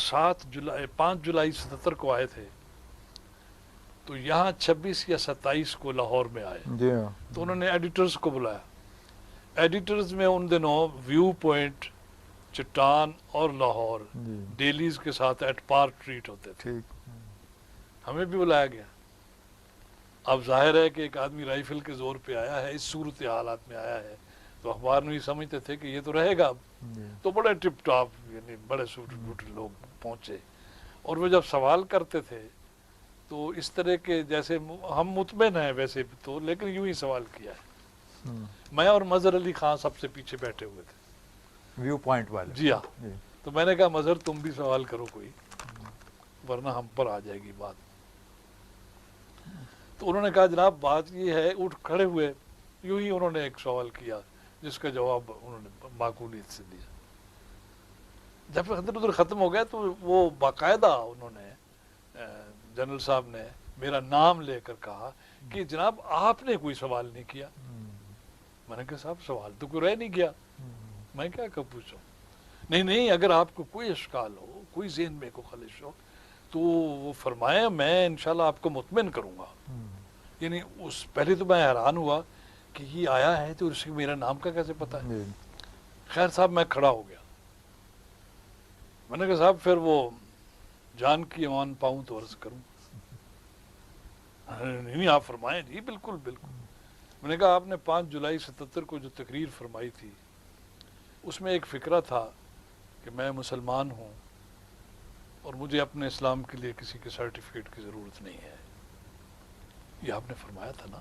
5 جولائی 77 کو آئے تھے تو یہاں 26 یا 27 کو لاہور میں آئے. جی ہاں. تو انہوں نے ایڈیٹرز کو بلایا. ایڈیٹرز میں ان دنوں ویو پوائنٹ، چٹان اور لاہور ڈیلیز کے ساتھ ایٹ پار ٹریٹ ہوتے تھے. ہمیں بھی بلایا گیا. اب ظاہر ہے کہ ایک آدمی رائفل کے زور پہ آیا ہے، اس صورت حالات میں آیا ہے، تو اخبار میں سمجھتے تھے کہ یہ تو رہے گا. تو بڑے ٹپ ٹاپ یعنی بڑے سوٹڈ بوٹڈ لوگ پہنچے، اور وہ جب سوال کرتے تھے تو اس طرح کے جیسے ہم مطمئن ہیں ویسے تو، لیکن یوں ہی سوال کیا ہے. میں اور مظہر علی خان سب سے پیچھے بیٹھے ہوئے تھے، ویو پوائنٹ والے. جی ہاں. تو میں نے کہا مظہر تم بھی سوال کرو کوئی، ورنہ ہم پر آ جائے گی بات. تو انہوں نے کہا جناب بات یہ ہے، اٹھ کھڑے ہوئے، یوں ہی انہوں نے ایک سوال کیا جس کا جواب انہوں نے معقولیت سے دیا. جب ادھر ادھر ختم ہو گیا تو وہ باقاعدہ انہوں نے جنرل صاحب نے میرا نام لے کر کہا کہ جناب آپ نے کوئی سوال نہیں کیا. میں نے کہا صاحب سوال تو کوئی رہ نہیں گیا، میں کیا پوچھوں. نہیں اگر آپ کو کوئی اشکال ہو، کوئی ذہن میں کوئی خلش ہو تو وہ فرمائیں، میں انشاءاللہ آپ کو مطمئن کروں گا. یعنی اس پہلے تو میں حیران ہوا کہ یہ آیا ہے تو اسے میرا نام کا کیسے پتا ہے. خیر صاحب میں کھڑا ہو گیا. میں نے کہا صاحب پھر وہ جان کی امان پاؤں تو عرض کروں. نہیں آپ فرمائیں. جی بالکل بالکل. میں نے کہا آپ نے 5 جولائی 77 کو جو تقریر فرمائی تھی اس میں ایک فکرہ تھا کہ میں مسلمان ہوں اور مجھے اپنے اسلام کے لیے کسی کے سرٹیفکیٹ کی ضرورت نہیں ہے. یہ آپ نے فرمایا تھا نا؟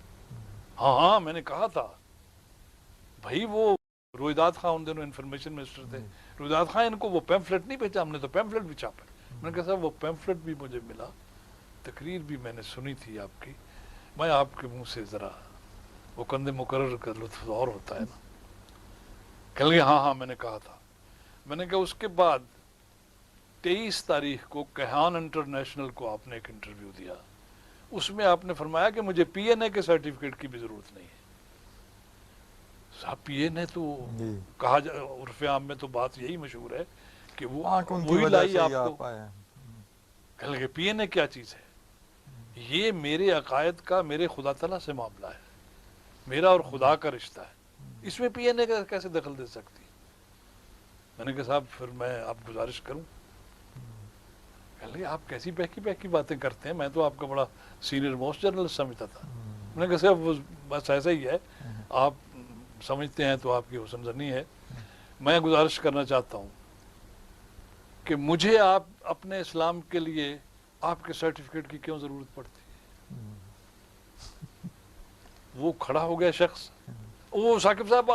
ہاں میں نے کہا تھا. بھائی وہ رویداد خان ان دنوں انفارمیشن منسٹر تھے. رویداد خان ان کو وہ پیمفلٹ نہیں بھیجا، ہم نے تو پیمفلٹ بھی چھاپا. میں نے کہا صاحب وہ پیمفلٹ بھی مجھے ملا، تقریر بھی میں نے سنی تھی آپ کی. میں آپ کے منہ سے ذرا وہ کندھے مقرر کا لطف اور ہوتا ہے نا. کہہ لگے ہاں میں نے کہا تھا. میں نے کہا اس کے بعد 23 تاریخ کو کیہان انٹرنیشنل کو آپ نے ایک انٹرویو دیا، اس میں آپ نے فرمایا کہ مجھے پی این اے کے سرٹیفکیٹ کی بھی ضرورت نہیں ہے. صاحب پی این اے تو کہا عرف عام میں تو بات یہی مشہور ہے کہ وہ وہی لائی آپ کو. کہنے لگے پی این اے کیا چیز ہے؟ یہ میرے عقائد کا میرے خدا تعالیٰ سے معاملہ ہے، میرا اور خدا کا رشتہ ہے، اس میں پی این اے کا کیسے دخل دے سکتی. میں نے کہا صاحب پھر میں آپ گزارش کروں. کہنے لگے آپ کیسی بہکی باتیں کرتے ہیں، میں تو آپ کا بڑا سینئر موسٹ جرنلسٹ سمجھتا تھا. میں نے کہا صاحب وہ بس ایسا ہی ہے، آپ سمجھتے ہیں تو آپ کی حسن زنی ہے. میں گزارش کرنا چاہتا ہوں کہ مجھے آپ اپنے اسلام کے لیے آپ کے سرٹیفکیٹ کی کیوں ضرورت پڑتی ہے. وہ کھڑا ہو گیا شخص. وہ ثاقب صاحب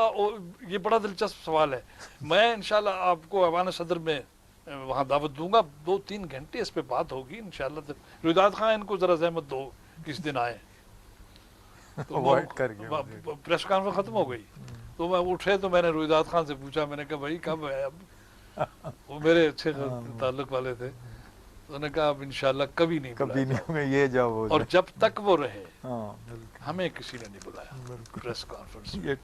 یہ بڑا دلچسپ سوال ہے، میں انشاءاللہ آپ کو ایوان صدر میں وہاں دعوت دوں گا، 2-3 گھنٹے اس پہ بات ہوگی انشاءاللہ. رویداد خان ان کو ذرا زحمت دو کس دن آئے. تو پریس کانفرنس ختم ہو گئی تو میں اٹھے تو میں نے رویداد خان سے پوچھا، میں نے کہا بھائی کب ہے اب؟ وہ میرے اچھے تعلق والے تھے. انہوں نے کہا اب انشاءاللہ کبھی نہیں بلایا، یہ جب اور جب تک وہ رہے ہمیں کسی نے نہیں بلایا پریس کانفرنس.